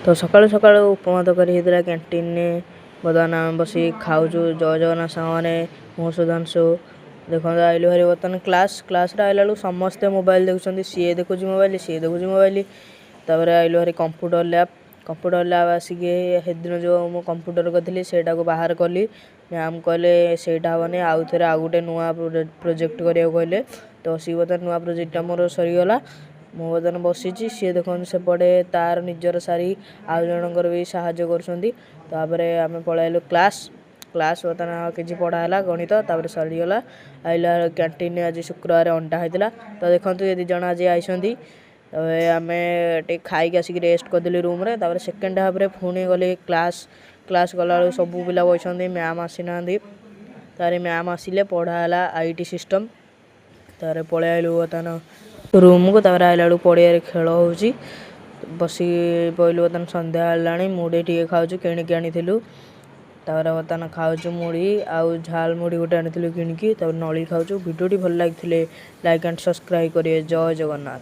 तो सकाळु सकाळु उपमा तरकारी होइतिला कैंटीन ने बर्तमान आम बसी खाऊछु जय जगन्नाथ सांग माने मो सुधांशु देखो आइलु हरि बर्तमान क्लास रे आइला बेलु समस्ते मोबाइल देखुछंती सीए देखुची मोबाइल सीए देखुची मोबाइल तापर आइलु हरि कंप्यूटर लैब आसिके हेदिन जो मो कंप्यूटर करथिली सेटा को बाहर कली मैम कहले सेटा हबने आउ थेरे आ गुटे नुवा प्रोजेक्ट करिया कहले तो सी बर्तमान नुवा प्रोजेक्ट मोर सरी गला मो बर्तमान बसिची सी देखन से पड़े तार निजर सारी आउ जनकर भी साहाय्य करछंती तापरे आमे पळाइलु क्लास बर्तमान किछि पढ़ा हला गणित तापरे सरी गला आइला कैंटीन आज शुक्रवार अंडा हैतिला तो देखंतु यदि जण आज आइसंती तबे आमे टे खाई के आसिक रेस्ट करदिली रूम रे तापरे सेकंड हाफ रे फुनी गली क्लास गला सब पिला बइसंती मैम आसीनांदी तारे मैम आसिले पढ़ा हला आईटी सिस्टम तारे पळे आइलु बर्तमान रूम को तापर आइला बेलू पड़िया खेल होउची बसी पइलु बर्तमान संध्या हलानी मुड़ी टिके खाऊछु किणिक आनिथिलु तापर बर्तमान खाऊछु मुड़ी आउ झाल मुड़ी गोटे आनिथिलु किणिकी तापर नळी खाऊछु वीडियो टी भल लागिथिले लाइक एंड सब्सक्राइब करिए जय जगन्नाथ।